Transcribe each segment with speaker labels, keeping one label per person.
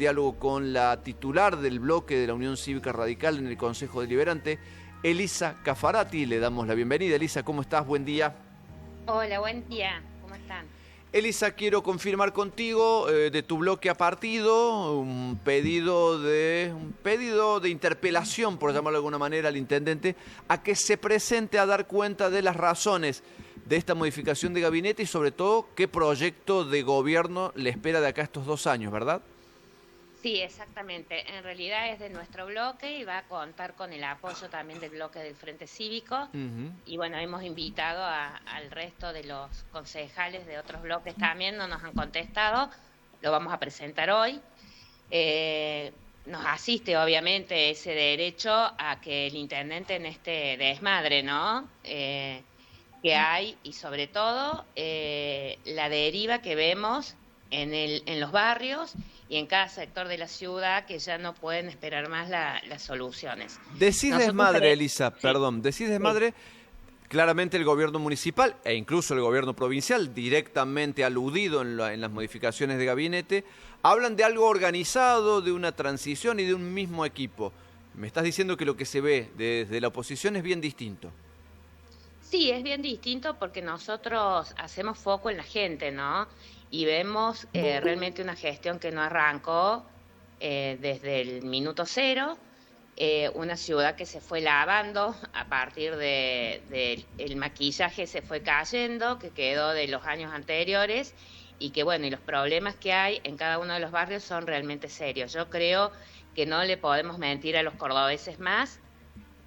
Speaker 1: diálogo con la titular del bloque de la Unión Cívica Radical en el Consejo Deliberante, Elisa Caffarati. Le damos la bienvenida. Elisa, ¿cómo estás? Buen día.
Speaker 2: Hola, buen día. ¿Cómo están?
Speaker 1: Elisa, quiero confirmar contigo de tu bloque a partido un pedido de interpelación, por llamarlo de alguna manera, al intendente a que se presente a dar cuenta de las razones de esta modificación de gabinete y sobre todo qué proyecto de gobierno le espera de acá estos 2 años, ¿verdad?
Speaker 2: Sí, exactamente. En realidad es de nuestro bloque y va a contar con el apoyo también del bloque del Frente Cívico. Y bueno, hemos invitado al resto de los concejales de otros bloques también, no nos han contestado, lo vamos a presentar hoy. Nos asiste obviamente ese derecho a que el intendente en este desmadre, ¿no? Que hay y sobre todo la deriva que vemos en los barrios y en cada sector de la ciudad, que ya no pueden esperar más las soluciones.
Speaker 1: Decís desmadre, Elisa,
Speaker 2: sí,
Speaker 1: perdón, decís
Speaker 2: sí.
Speaker 1: desmadre. Claramente el gobierno municipal e incluso el gobierno provincial, directamente aludido en las modificaciones de gabinete, hablan de algo organizado, de una transición y de un mismo equipo. Me estás diciendo que lo que se ve desde la oposición es bien distinto.
Speaker 2: Sí, es bien distinto porque nosotros hacemos foco en la gente, ¿no? Y vemos realmente una gestión que no arrancó desde el minuto cero, una ciudad que se fue lavando a partir el maquillaje se fue cayendo, que quedó de los años anteriores y que bueno, y los problemas que hay en cada uno de los barrios son realmente serios. Yo creo que no le podemos mentir a los cordobeses más.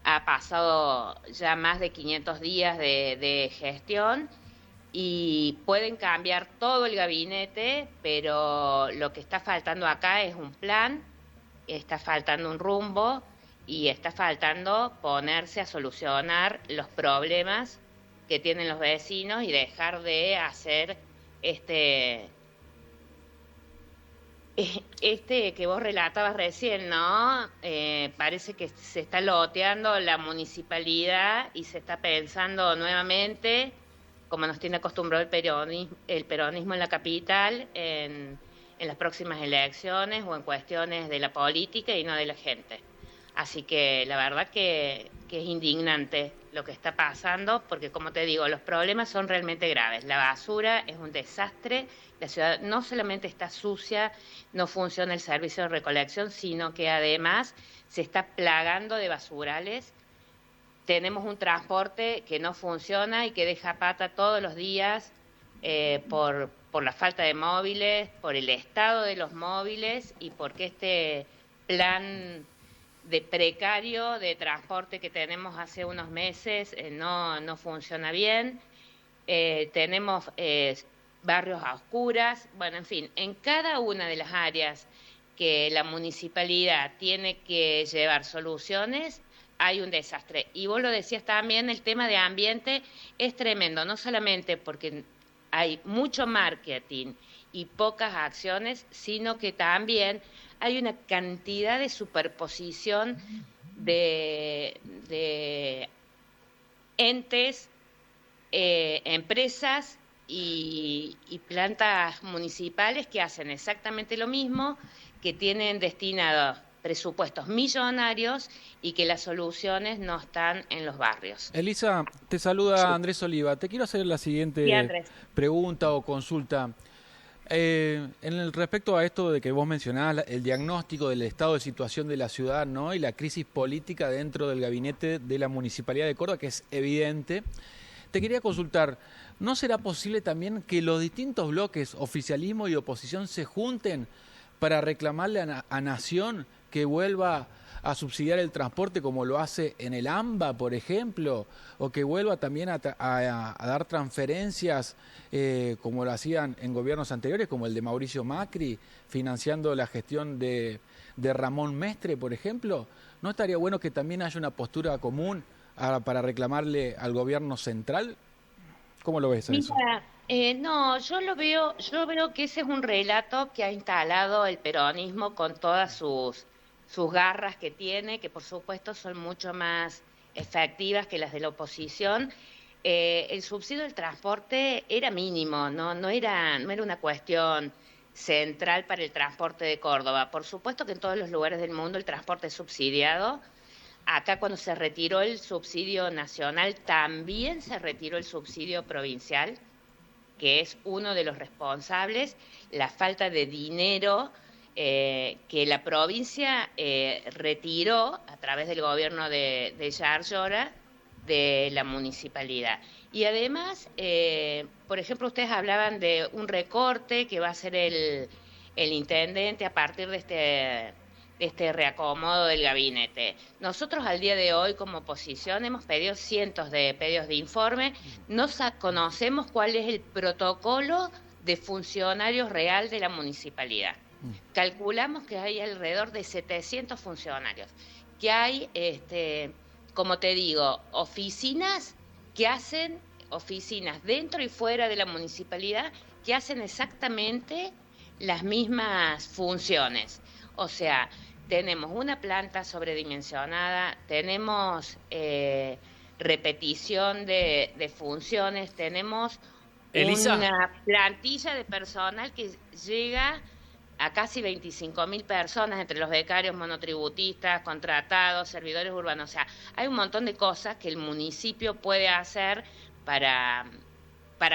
Speaker 2: Ha pasado ya más de 500 días de gestión y pueden cambiar todo el gabinete, pero lo que está faltando acá es un plan, está faltando un rumbo y está faltando ponerse a solucionar los problemas que tienen los vecinos y dejar de hacer este que vos relatabas recién, ¿no? Parece que se está loteando la municipalidad y se está pensando nuevamente, como nos tiene acostumbrado el peronismo en la capital, en las próximas elecciones o en cuestiones de la política y no de la gente. Así que la verdad que es indignante lo que está pasando, porque como te digo, los problemas son realmente graves. La basura es un desastre, la ciudad no solamente está sucia, no funciona el servicio de recolección, sino que además se está plagando de basurales. Tenemos un transporte que no funciona y que deja pata todos los días por la falta de móviles, por el estado de los móviles y porque este plan de precario de transporte que tenemos hace unos meses no funciona bien. Tenemos barrios a oscuras, bueno, en fin, en cada una de las áreas que la municipalidad tiene que llevar soluciones, hay un desastre. Y vos lo decías también, el tema de ambiente es tremendo, no solamente porque hay mucho marketing y pocas acciones, sino que también hay una cantidad de superposición de entes, empresas y plantas municipales que hacen exactamente lo mismo, que tienen destinados presupuestos millonarios y que las soluciones no están en los barrios.
Speaker 3: Elisa, te saluda
Speaker 2: Sí,
Speaker 3: Andrés Oliva. Te quiero hacer la
Speaker 2: sí,
Speaker 3: siguiente
Speaker 2: Andrés.
Speaker 3: pregunta o consulta. En el respecto a esto de que vos mencionabas, el diagnóstico del estado de situación de la ciudad, ¿no? Y la crisis política dentro del gabinete de la Municipalidad de Córdoba, que es evidente, te quería consultar, ¿no será posible también que los distintos bloques, oficialismo y oposición, se junten para reclamarle a Nación que vuelva a subsidiar el transporte como lo hace en el AMBA, por ejemplo, o que vuelva también a dar transferencias como lo hacían en gobiernos anteriores, como el de Mauricio Macri, financiando la gestión de Ramón Mestre, por ejemplo? ¿No estaría bueno que también haya una postura común para reclamarle al gobierno central? ¿Cómo lo ves a eso?
Speaker 2: Mira, no, yo veo que ese es un relato que ha instalado el peronismo con todas sus garras que tiene, que por supuesto son mucho más efectivas que las de la oposición. El subsidio del transporte era mínimo, no era una cuestión central para el transporte de Córdoba. Por supuesto que en todos los lugares del mundo el transporte es subsidiado. Acá cuando se retiró el subsidio nacional, también se retiró el subsidio provincial, que es uno de los responsables, la falta de dinero que la provincia retiró a través del gobierno de Yarlora Llora de la municipalidad. Y además, por ejemplo, ustedes hablaban de un recorte que va a hacer el intendente a partir de este reacomodo del gabinete. Nosotros al día de hoy como oposición hemos pedido cientos de pedidos de informe, no conocemos cuál es el protocolo de funcionarios real de la municipalidad. Calculamos que hay alrededor de 700 funcionarios, que hay, como te digo, oficinas dentro y fuera de la municipalidad que hacen exactamente las mismas funciones. O sea, tenemos una planta sobredimensionada, tenemos repetición de funciones, tenemos
Speaker 4: Elisa.
Speaker 2: una plantilla de personal que llega a casi 25.000 personas, entre los becarios, monotributistas, contratados, servidores urbanos. O sea, hay un montón de cosas que el municipio puede hacer para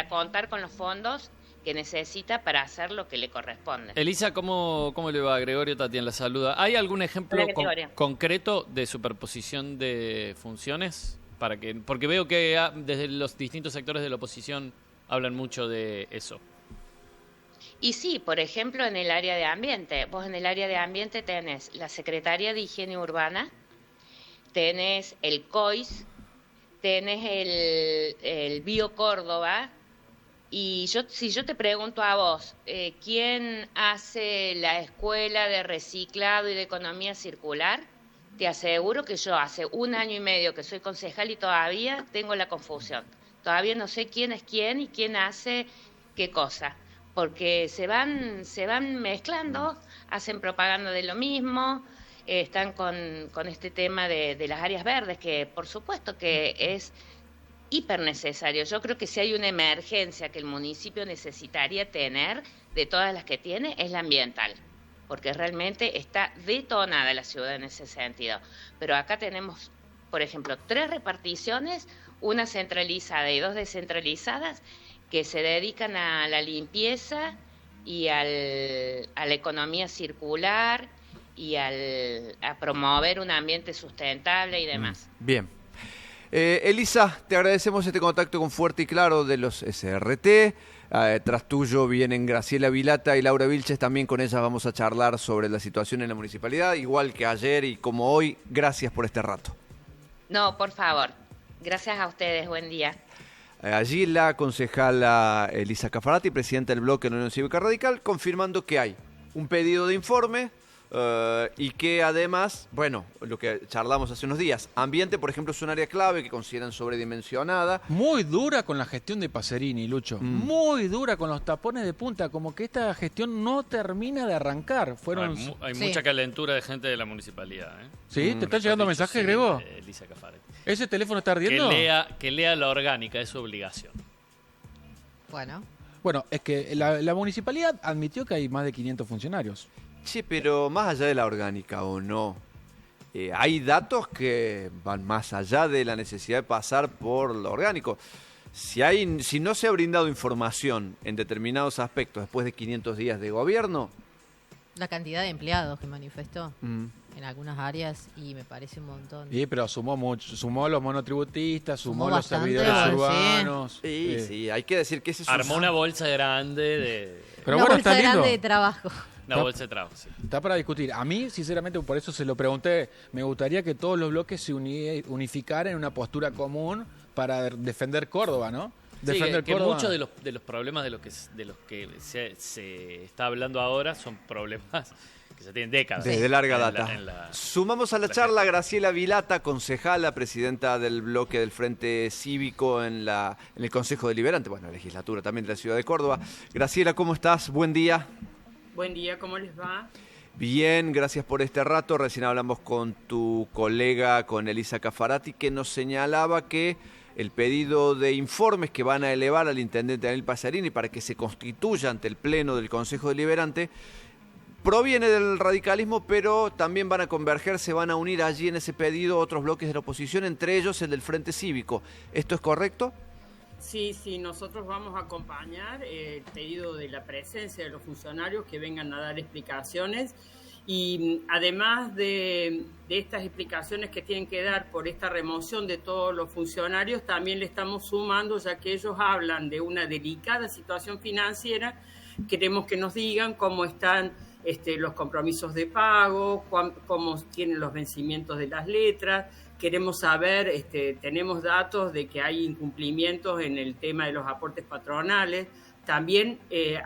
Speaker 2: contar con los fondos que necesita para hacer lo que le corresponde.
Speaker 4: Elisa, ¿cómo le va? Gregorio Tatiana la saluda. ¿Hay algún ejemplo
Speaker 2: Hola,
Speaker 4: concreto de superposición de funciones? Porque veo que desde los distintos sectores de la oposición hablan mucho de eso.
Speaker 2: Y sí, por ejemplo, en el área de ambiente. Vos en el área de ambiente tenés la Secretaría de Higiene Urbana, tenés el COIS, tenés el Bio Córdoba, y si yo te pregunto a vos, ¿quién hace la escuela de reciclado y de economía circular? Te aseguro que yo hace 1 año y medio que soy concejal y todavía tengo la confusión. Todavía no sé quién es quién y quién hace qué cosa, porque se van mezclando, hacen propaganda de lo mismo, están con este tema de las áreas verdes, que por supuesto que es hiper necesario. Yo creo que si hay una emergencia que el municipio necesitaría tener, de todas las que tiene, es la ambiental, porque realmente está detonada la ciudad en ese sentido. Pero acá tenemos, por ejemplo, 3 reparticiones, una centralizada y 2 descentralizadas, que se dedican a la limpieza y a la economía circular y a promover un ambiente sustentable y demás.
Speaker 1: Bien. Elisa, te agradecemos este contacto con Fuerte y Claro de los SRT. Tras tuyo vienen Graciela Vilata y Laura Vilches, también con ellas vamos a charlar sobre la situación en la municipalidad, igual que ayer y como hoy. Gracias por este rato.
Speaker 2: No, por favor. Gracias a ustedes. Buen día.
Speaker 1: Allí la concejala Elisa Caffarati, presidenta del bloque de la Unión Cívica Radical, confirmando que hay un pedido de informe y que además, bueno, lo que charlamos hace unos días, ambiente, por ejemplo, es un área clave que consideran sobredimensionada.
Speaker 3: Muy dura con la gestión de Pacerini, Lucho. Muy dura con los tapones de punta, como que esta gestión no termina de arrancar.
Speaker 4: Hay mucha calentura de gente de la municipalidad.
Speaker 3: ¿Sí? ¿Te están llegando mensajes, Grego?
Speaker 4: Elisa Caffarati.
Speaker 3: ¿Ese teléfono está ardiendo?
Speaker 4: Que lea la orgánica, es su obligación.
Speaker 3: Bueno, es que la municipalidad admitió que hay más de 500 funcionarios.
Speaker 1: Sí, pero más allá de la orgánica o no, hay datos que van más allá de la necesidad de pasar por lo orgánico. Si no se ha brindado información en determinados aspectos después de 500 días de gobierno...
Speaker 5: La cantidad de empleados que manifestó en algunas áreas y me parece un montón.
Speaker 3: Sí, pero sumó mucho, sumó los monotributistas, sumó los
Speaker 5: bastante,
Speaker 3: servidores urbanos.
Speaker 1: Sí, hay que decir que ese es
Speaker 4: Armó una bolsa grande de...
Speaker 3: Pero
Speaker 5: una
Speaker 3: bueno,
Speaker 5: bolsa
Speaker 3: está lindo.
Speaker 5: grande de trabajo.
Speaker 4: Una bolsa de trabajo, sí.
Speaker 3: Está para discutir. A mí, sinceramente, por eso se lo pregunté, me gustaría que todos los bloques se unificaran en una postura común para defender Córdoba, ¿no?
Speaker 4: Defender que muchos de los problemas de los que se está hablando ahora son problemas que se tienen décadas.
Speaker 1: De larga data. Sumamos a la charla a Graciela Vilata, concejala, presidenta del bloque del Frente Cívico en el Consejo Deliberante, bueno, la legislatura también de la ciudad de Córdoba. Graciela, ¿cómo estás? Buen día.
Speaker 6: Buen día, ¿cómo les va?
Speaker 1: Bien, gracias por este rato. Recién hablamos con tu colega, con Elisa Caffarati, que nos señalaba que el pedido de informes que van a elevar al intendente Daniel Pasarini para que se constituya ante el Pleno del Consejo Deliberante, proviene del radicalismo, pero también van a converger, se van a unir allí en ese pedido otros bloques de la oposición, entre ellos el del Frente Cívico. ¿Esto es correcto?
Speaker 6: Sí, nosotros vamos a acompañar el pedido de la presencia de los funcionarios que vengan a dar explicaciones y además de estas explicaciones que tienen que dar por esta remoción de todos los funcionarios, también le estamos sumando, ya que ellos hablan de una delicada situación financiera, queremos que nos digan cómo están los compromisos de pago, cómo tienen los vencimientos de las letras. Queremos saber, tenemos datos de que hay incumplimientos en el tema de los aportes patronales. También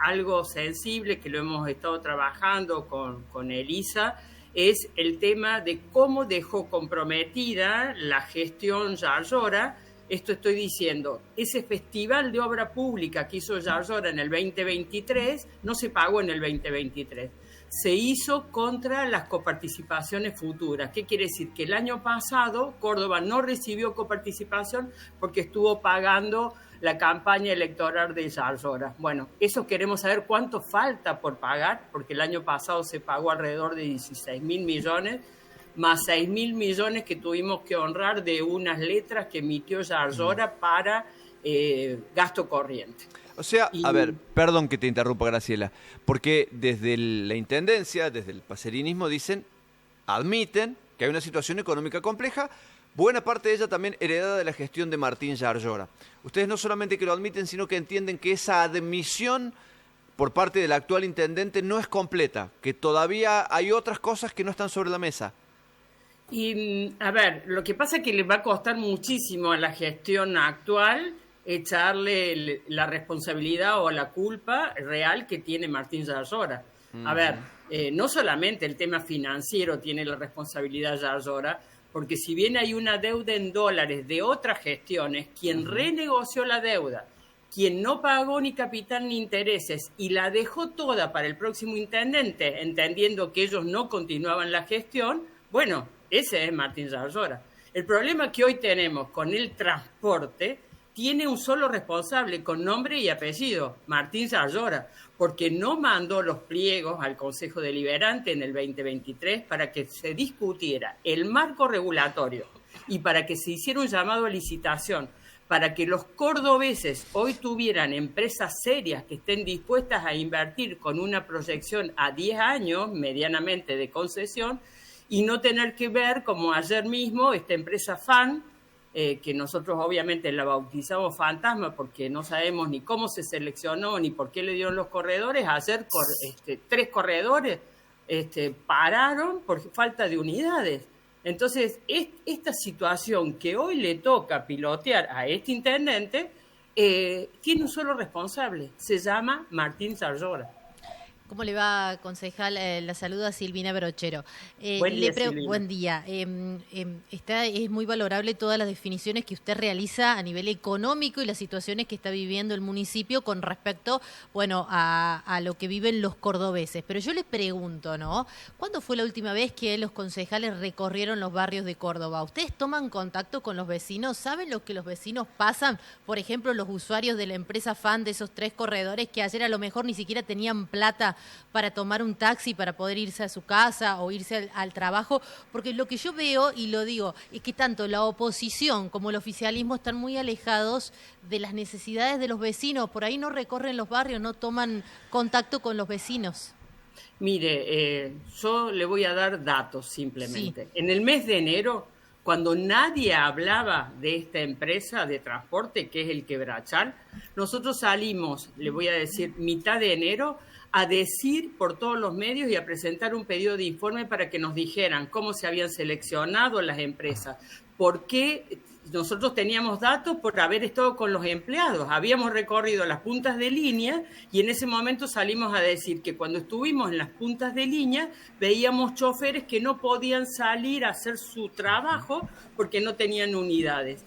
Speaker 6: algo sensible que lo hemos estado trabajando con Elisa es el tema de cómo dejó comprometida la gestión Yarlora. Esto estoy diciendo, ese festival de obra pública que hizo Yarlora en el 2023 no se pagó en el 2023. Se hizo contra las coparticipaciones futuras. ¿Qué quiere decir? Que el año pasado Córdoba no recibió coparticipación porque estuvo pagando la campaña electoral de Yarlora. Bueno, eso queremos saber cuánto falta por pagar, porque el año pasado se pagó alrededor de 16.000 millones, más 6.000 millones que tuvimos que honrar de unas letras que emitió Yarlora para gasto corriente.
Speaker 1: O sea, a ver, perdón que te interrumpa, Graciela, porque desde la Intendencia, desde el paserinismo admiten que hay una situación económica compleja, buena parte de ella también heredada de la gestión de Martín Yarlora. Ustedes no solamente que lo admiten, sino que entienden que esa admisión por parte del actual intendente no es completa, que todavía hay otras cosas que no están sobre la mesa.
Speaker 6: Y, a ver, lo que pasa es que les va a costar muchísimo a la gestión actual echarle la responsabilidad o la culpa real que tiene Martín Yarlora. A ver, no solamente el tema financiero tiene la responsabilidad Yarlora, porque si bien hay una deuda en dólares de otras gestiones, quien renegoció la deuda, quien no pagó ni capital ni intereses y la dejó toda para el próximo intendente, entendiendo que ellos no continuaban la gestión, bueno, ese es Martín Yarlora. El problema que hoy tenemos con el transporte tiene un solo responsable con nombre y apellido, Martín Yarlora, porque no mandó los pliegos al Consejo Deliberante en el 2023 para que se discutiera el marco regulatorio y para que se hiciera un llamado a licitación, para que los cordobeses hoy tuvieran empresas serias que estén dispuestas a invertir con una proyección a 10 años medianamente de concesión y no tener que ver, como ayer mismo, esta empresa FAN, que nosotros obviamente la bautizamos Fantasma porque no sabemos ni cómo se seleccionó ni por qué le dieron los corredores. Ayer 3 corredores pararon por falta de unidades. Entonces, esta situación que hoy le toca pilotear a este intendente tiene un solo responsable, se llama Martín Yarlora.
Speaker 5: ¿Cómo le va, concejal? La saluda Silvina Brochero.
Speaker 6: Buen día, Silvina.
Speaker 5: Buen día. Es muy valorable todas las definiciones que usted realiza a nivel económico y las situaciones que está viviendo el municipio con respecto, bueno, a lo que viven los cordobeses. Pero yo les pregunto, ¿no? ¿Cuándo fue la última vez que los concejales recorrieron los barrios de Córdoba? ¿Ustedes toman contacto con los vecinos? ¿Saben lo que los vecinos pasan? Por ejemplo, los usuarios de la empresa FAN de esos 3 corredores que ayer a lo mejor ni siquiera tenían plata para tomar un taxi, para poder irse a su casa o irse al trabajo, porque lo que yo veo, y lo digo, es que tanto la oposición como el oficialismo están muy alejados de las necesidades de los vecinos, por ahí no recorren los barrios, no toman contacto con los vecinos.
Speaker 6: Mire, yo le voy a dar datos simplemente. Sí. En el mes de enero, cuando nadie hablaba de esta empresa de transporte, que es el Quebrachal, nosotros salimos, le voy a decir, mitad de enero, a decir por todos los medios y a presentar un pedido de informe para que nos dijeran cómo se habían seleccionado las empresas, por qué nosotros teníamos datos por haber estado con los empleados, habíamos recorrido las puntas de línea y en ese momento salimos a decir que cuando estuvimos en las puntas de línea veíamos choferes que no podían salir a hacer su trabajo porque no tenían unidades.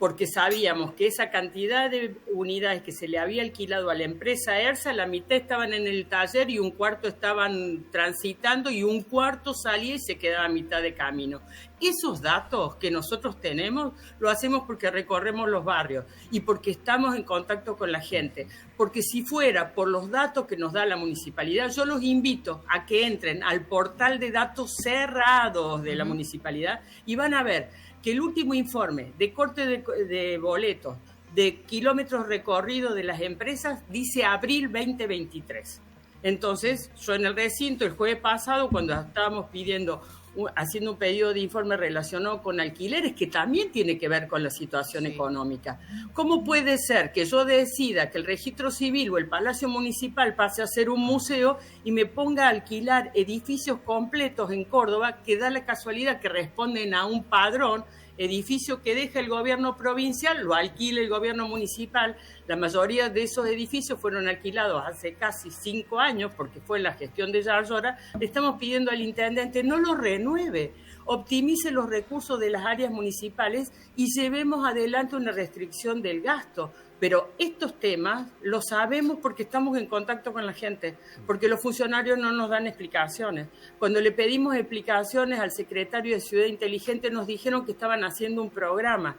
Speaker 6: porque sabíamos que esa cantidad de unidades que se le había alquilado a la empresa ERSA, la mitad estaban en el taller y un cuarto estaban transitando y un cuarto salía y se quedaba a mitad de camino. Esos datos que nosotros tenemos lo hacemos porque recorremos los barrios y porque estamos en contacto con la gente. Porque si fuera por los datos que nos da la municipalidad, yo los invito a que entren al portal de datos cerrados de la municipalidad y van a ver que el último informe de corte de boletos, de kilómetros recorridos de las empresas, dice abril 2023. Entonces, yo en el recinto el jueves pasado, cuando estábamos haciendo un pedido de informe relacionado con alquileres, que también tiene que ver con la situación económica. ¿Cómo puede ser que yo decida que el registro civil o el Palacio Municipal pase a ser un museo y me ponga a alquilar edificios completos en Córdoba que da la casualidad que responden a un padrón, edificio que deja el gobierno provincial, lo alquila el gobierno municipal? La mayoría de esos edificios fueron alquilados hace casi 5 años, porque fue en la gestión de Yarlora. Le estamos pidiendo al intendente no lo renueve, optimice los recursos de las áreas municipales y llevemos adelante una restricción del gasto. Pero estos temas los sabemos porque estamos en contacto con la gente, porque los funcionarios no nos dan explicaciones. Cuando le pedimos explicaciones al secretario de Ciudad Inteligente, nos dijeron que estaban haciendo un programa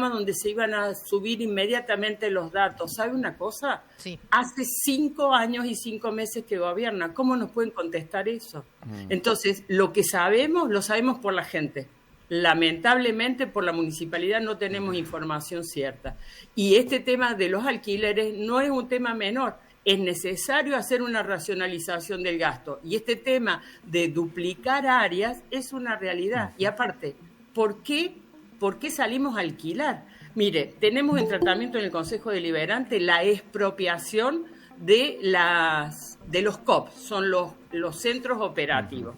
Speaker 6: donde se iban a subir inmediatamente los datos. ¿Sabe una cosa?
Speaker 5: Sí.
Speaker 6: Hace 5 años y 5 meses que gobierna. ¿Cómo nos pueden contestar eso? Entonces, lo que sabemos, lo sabemos por la gente. Lamentablemente, por la municipalidad no tenemos información cierta. Y este tema de los alquileres no es un tema menor. Es necesario hacer una racionalización del gasto. Y este tema de duplicar áreas es una realidad. Y aparte, ¿por qué salimos a alquilar? Mire, tenemos en tratamiento en el Consejo Deliberante la expropiación de los COP, son los centros operativos.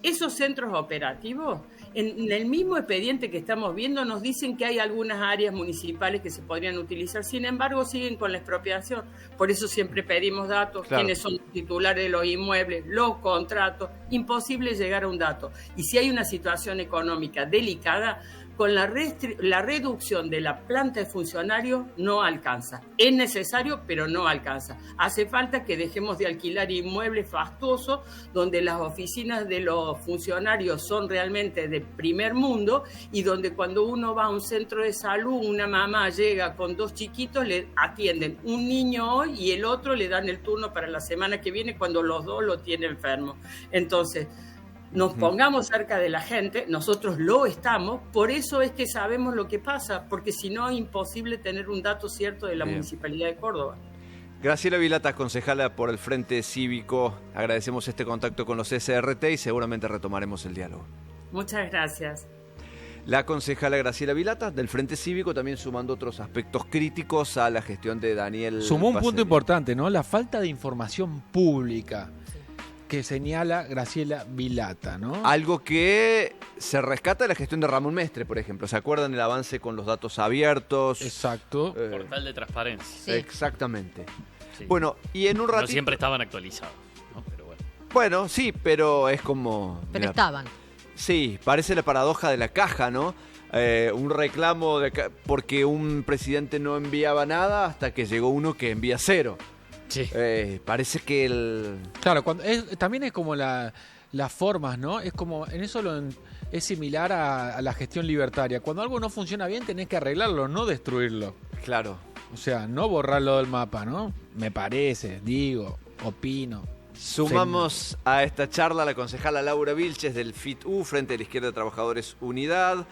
Speaker 6: Esos centros operativos, en el mismo expediente que estamos viendo, nos dicen que hay algunas áreas municipales que se podrían utilizar. Sin embargo, siguen con la expropiación. Por eso siempre pedimos datos,
Speaker 1: claro,
Speaker 6: quiénes son los titulares de los inmuebles, los contratos. Imposible llegar a un dato. Y si hay una situación económica delicada, con la reducción de la planta de funcionarios no alcanza. Es necesario, pero no alcanza. Hace falta que dejemos de alquilar inmuebles fastuosos, donde las oficinas de los funcionarios son realmente de primer mundo y donde cuando uno va a un centro de salud, una mamá llega con 2 chiquitos, le atienden un niño hoy y el otro le dan el turno para la semana que viene cuando los 2 lo tienen enfermo. Entonces, nos pongamos cerca de la gente, nosotros lo estamos, por eso es que sabemos lo que pasa, porque si no es imposible tener un dato cierto de la Municipalidad de Córdoba.
Speaker 1: Graciela Vilata, concejala por el Frente Cívico, agradecemos este contacto con los SRT y seguramente retomaremos el diálogo.
Speaker 6: Muchas gracias.
Speaker 1: La concejala Graciela Vilata del Frente Cívico, también sumando otros aspectos críticos a la gestión de Daniel
Speaker 3: Sumó un punto
Speaker 1: Pacerini.
Speaker 3: importante, ¿no? La falta de información pública que señala Graciela Vilata, ¿no?
Speaker 1: Algo que se rescata de la gestión de Ramón Mestre, por ejemplo. ¿Se acuerdan el avance con los datos abiertos?
Speaker 3: Exacto.
Speaker 4: Portal de transparencia.
Speaker 5: Sí.
Speaker 1: Exactamente.
Speaker 4: Sí.
Speaker 1: Bueno, y en un ratito...
Speaker 4: No siempre estaban actualizados, ¿no? Pero bueno.
Speaker 1: Bueno, sí, pero es como...
Speaker 5: Pero
Speaker 1: mirá,
Speaker 5: estaban.
Speaker 1: sí, parece la paradoja de la caja, ¿no? Un reclamo porque un presidente no enviaba nada hasta que llegó uno que envía 0.
Speaker 4: Sí.
Speaker 1: Parece que el...
Speaker 3: Claro, también es como las formas, ¿no? Es como, en eso es similar a la gestión libertaria. Cuando algo no funciona bien tenés que arreglarlo, no destruirlo.
Speaker 1: Claro.
Speaker 3: O sea, no borrarlo del mapa, ¿no? Me parece, digo, opino.
Speaker 1: Sumamos a esta charla a la concejala Laura Vilches del FIT-U, Frente de la Izquierda de Trabajadores Unidad.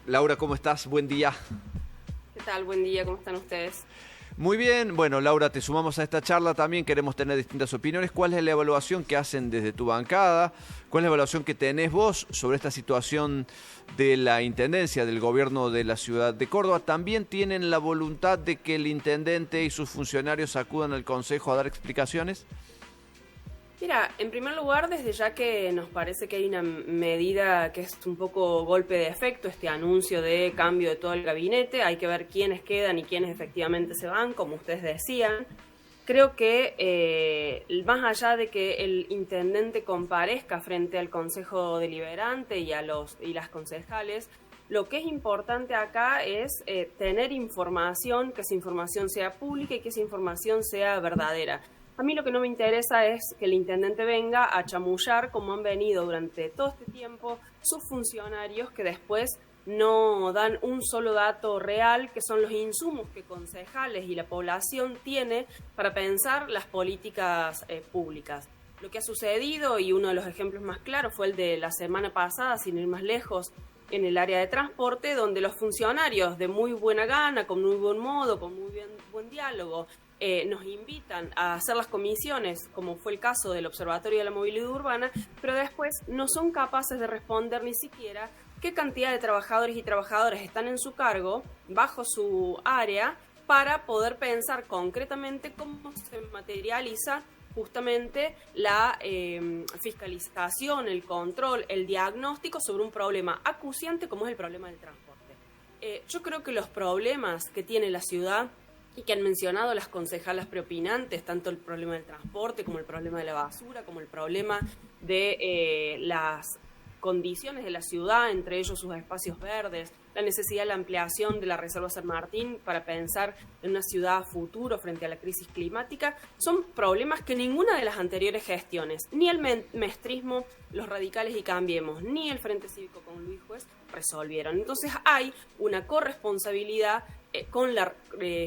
Speaker 1: Laura, ¿cómo estás? Buen día.
Speaker 7: ¿Qué tal? Buen día, ¿cómo están ustedes?
Speaker 1: Muy bien, bueno, Laura, te sumamos a esta charla también, queremos tener distintas opiniones. ¿Cuál es la evaluación que hacen desde tu bancada? ¿Cuál es la evaluación que tenés vos sobre esta situación de la Intendencia, del gobierno de la ciudad de Córdoba? ¿También tienen la voluntad de que el intendente y sus funcionarios acudan al Consejo a dar explicaciones?
Speaker 7: Mira, en primer lugar, desde ya que nos parece que hay una medida que es un poco golpe de efecto, este anuncio de cambio de todo el gabinete, hay que ver quiénes quedan y quiénes efectivamente se van, como ustedes decían. Creo que más allá de que el intendente comparezca frente al Consejo Deliberante y las concejales, Lo que es importante acá es tener información, que esa información sea pública y que esa información sea verdadera. A mí lo que no me interesa es que el intendente venga a chamullar, como han venido durante todo este tiempo sus funcionarios, que después no dan un solo dato real, que son los insumos que concejales y la población tiene para pensar las políticas públicas. Lo que ha sucedido, y uno de los ejemplos más claros fue el de la semana pasada, sin ir más lejos, en el área de transporte, donde los funcionarios de muy buena gana, con muy buen modo, con muy buen diálogo, nos invitan a hacer las comisiones, como fue el caso del Observatorio de la Movilidad Urbana, pero después no son capaces de responder ni siquiera qué cantidad de trabajadores y trabajadoras están en su cargo, bajo su área, para poder pensar concretamente cómo se materializa justamente la fiscalización, el control, el diagnóstico sobre un problema acuciante como es el problema del transporte. Yo creo que los problemas que tiene la ciudad y que han mencionado las concejalas preopinantes, tanto el problema del transporte como el problema de la basura, como el problema de las condiciones de la ciudad, entre ellos sus espacios verdes, la necesidad de la ampliación de la Reserva San Martín para pensar en una ciudad a futuro frente a la crisis climática, son problemas que ninguna de las anteriores gestiones, ni el mestrismo, los radicales y Cambiemos, ni el Frente Cívico con Luis Juez resolvieron. Entonces hay una corresponsabilidad con la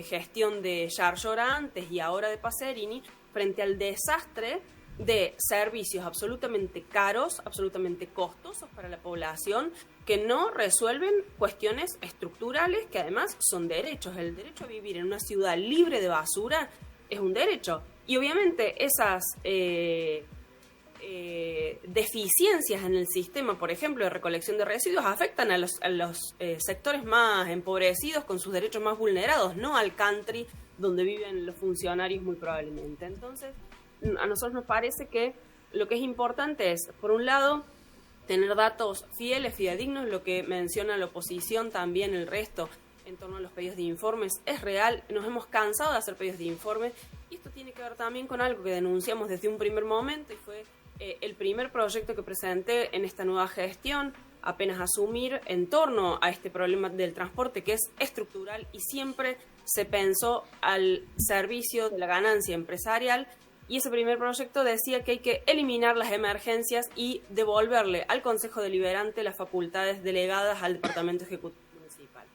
Speaker 7: gestión de Yarlora antes y ahora de Pacerini frente al desastre de servicios absolutamente caros, absolutamente costosos para la población, que no resuelven cuestiones estructurales que además son derechos. El derecho a vivir en una ciudad libre de basura es un derecho. Y obviamente esas deficiencias en el sistema, por ejemplo, de recolección de residuos, afectan a los sectores más empobrecidos con sus derechos más vulnerados, no al country donde viven los funcionarios muy probablemente. Entonces, a nosotros nos parece que lo que es importante es, por un lado, tener datos fieles, fidedignos, lo que menciona la oposición, también el resto, en torno a los pedidos de informes, es real. Nos hemos cansado de hacer pedidos de informes, y esto tiene que ver también con algo que denunciamos desde un primer momento, y fue el primer proyecto que presenté en esta nueva gestión, apenas asumir, en torno a este problema del transporte, que es estructural y siempre se pensó al servicio de la ganancia empresarial. Y ese primer proyecto decía que hay que eliminar las emergencias y devolverle al Consejo Deliberante las facultades delegadas al Departamento Ejecutivo Municipal.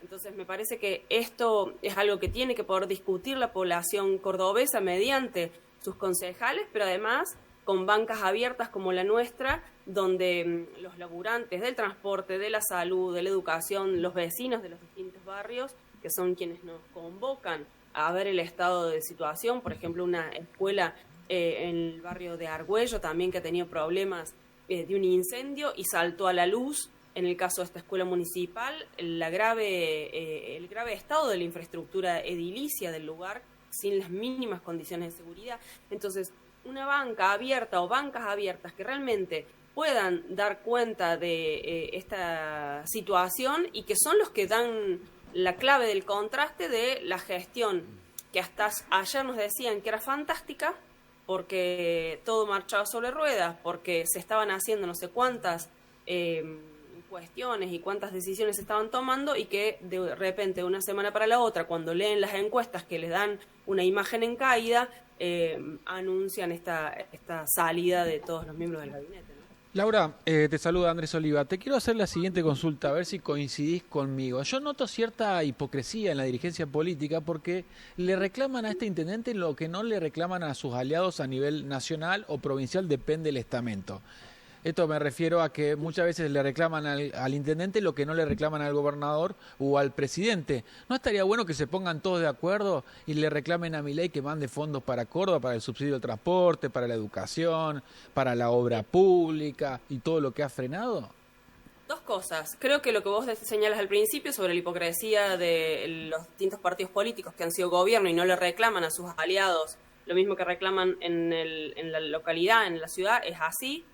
Speaker 7: Entonces me parece que esto es algo que tiene que poder discutir la población cordobesa mediante sus concejales, pero además con bancas abiertas como la nuestra, donde los laburantes del transporte, de la salud, de la educación, los vecinos de los distintos barrios, que son quienes nos convocan a ver el estado de situación. Por ejemplo, una escuela en el barrio de Argüello también que ha tenido problemas de un incendio y saltó a la luz, en el caso de esta escuela municipal, el grave estado de la infraestructura edilicia del lugar, sin las mínimas condiciones de seguridad. Entonces, una banca abierta o bancas abiertas que realmente puedan dar cuenta de esta situación y que son los que dan la clave del contraste de la gestión, que hasta ayer nos decían que era fantástica porque todo marchaba sobre ruedas, porque se estaban haciendo no sé cuántas cuestiones y cuántas decisiones se estaban tomando, y que de repente de una semana para la otra, cuando leen las encuestas que les dan una imagen en caída, anuncian esta salida de todos los miembros del gabinete, ¿no?
Speaker 3: Laura, te saluda Andrés Oliva. Te quiero hacer la siguiente consulta, a ver si coincidís conmigo. Yo noto cierta hipocresía en la dirigencia política porque le reclaman a este intendente lo que no le reclaman a sus aliados a nivel nacional o provincial, depende del estamento. Esto me refiero a que muchas veces le reclaman al intendente lo que no le reclaman al gobernador o al presidente. ¿No estaría bueno que se pongan todos de acuerdo y le reclamen a Milei que mande fondos para Córdoba, para el subsidio del transporte, para la educación, para la obra pública y todo lo que ha frenado?
Speaker 7: Dos cosas. Creo que lo que vos señalas al principio sobre la hipocresía de los distintos partidos políticos que han sido gobierno y no le reclaman a sus aliados lo mismo que reclaman en la localidad, en la ciudad, es así.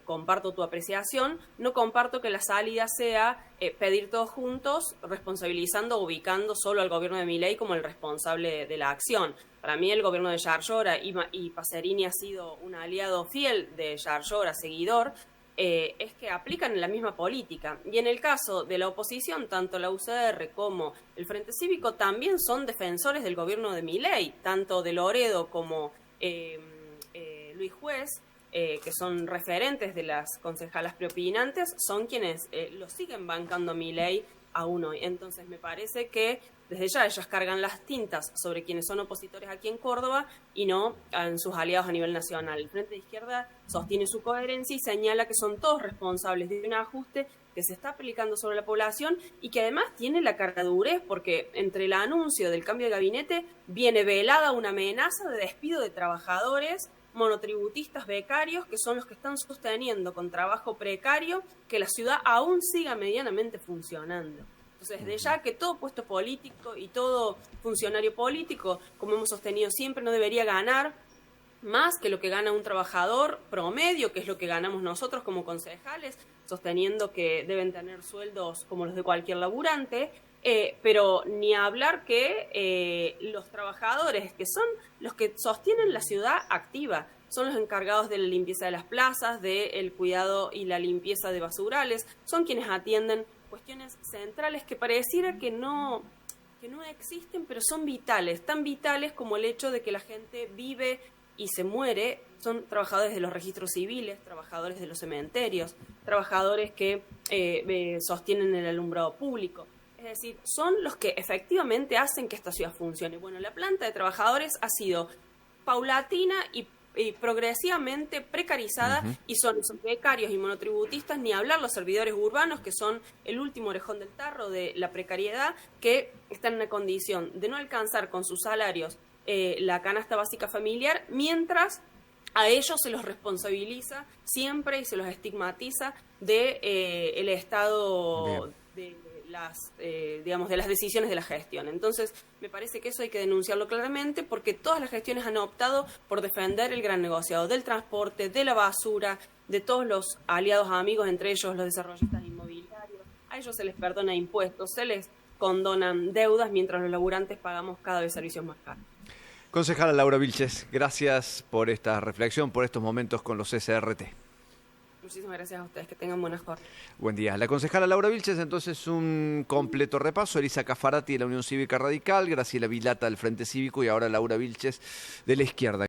Speaker 7: Comparto tu apreciación. No comparto que la salida sea pedir todos juntos, responsabilizando, ubicando solo al gobierno de Milei como el responsable de la acción. Para mí el gobierno de Yarlora y Pacerini ha sido un aliado fiel de Yarlora, seguidor, es que aplican la misma política. Y en el caso de la oposición, tanto la UCR como el Frente Cívico también son defensores del gobierno de Milei, tanto de Loredo como Luis Juez, que son referentes de las concejalas preopinantes, son quienes lo siguen bancando a Milei aún hoy. Entonces me parece que desde ya ellas cargan las tintas sobre quienes son opositores aquí en Córdoba y no en sus aliados a nivel nacional. El Frente de Izquierda sostiene su coherencia y señala que son todos responsables de un ajuste que se está aplicando sobre la población y que además tiene la caradurez porque entre el anuncio del cambio de gabinete viene velada una amenaza de despido de trabajadores monotributistas becarios que son los que están sosteniendo con trabajo precario que la ciudad aún siga medianamente funcionando. Entonces, de ya que todo puesto político y todo funcionario político, como hemos sostenido siempre, no debería ganar más que lo que gana un trabajador promedio, que es lo que ganamos nosotros como concejales, sosteniendo que deben tener sueldos como los de cualquier laburante, pero ni hablar que los trabajadores, que son los que sostienen la ciudad activa, son los encargados de la limpieza de las plazas, del cuidado y la limpieza de basurales, son quienes atienden cuestiones centrales que pareciera que no existen, pero son vitales, tan vitales como el hecho de que la gente vive y se muere. Son trabajadores de los registros civiles, trabajadores de los cementerios, trabajadores que sostienen el alumbrado público. Es decir, son los que efectivamente hacen que esta ciudad funcione. Bueno, la planta de trabajadores ha sido paulatina y progresivamente precarizada y son esos becarios y monotributistas, ni hablar los servidores urbanos, que son el último orejón del tarro de la precariedad, que están en una condición de no alcanzar con sus salarios la canasta básica familiar, mientras a ellos se los responsabiliza siempre y se los estigmatiza de el estado de las decisiones de la gestión. Entonces, me parece que eso hay que denunciarlo claramente porque todas las gestiones han optado por defender el gran negociado del transporte, de la basura, de todos los aliados amigos, entre ellos los desarrollistas inmobiliarios. A ellos se les perdona impuestos, se les condonan deudas, mientras los laburantes pagamos cada vez servicios más caros.
Speaker 1: Concejala Laura Vilches, gracias por esta reflexión, por estos momentos con los SRT.
Speaker 7: Muchísimas gracias a ustedes, que tengan buenas jornadas.
Speaker 1: Buen día. La concejala Laura Vilches, entonces un completo repaso. Elisa Cafarati de la Unión Cívica Radical, Graciela Vilata del Frente Cívico y ahora Laura Vilches de la izquierda.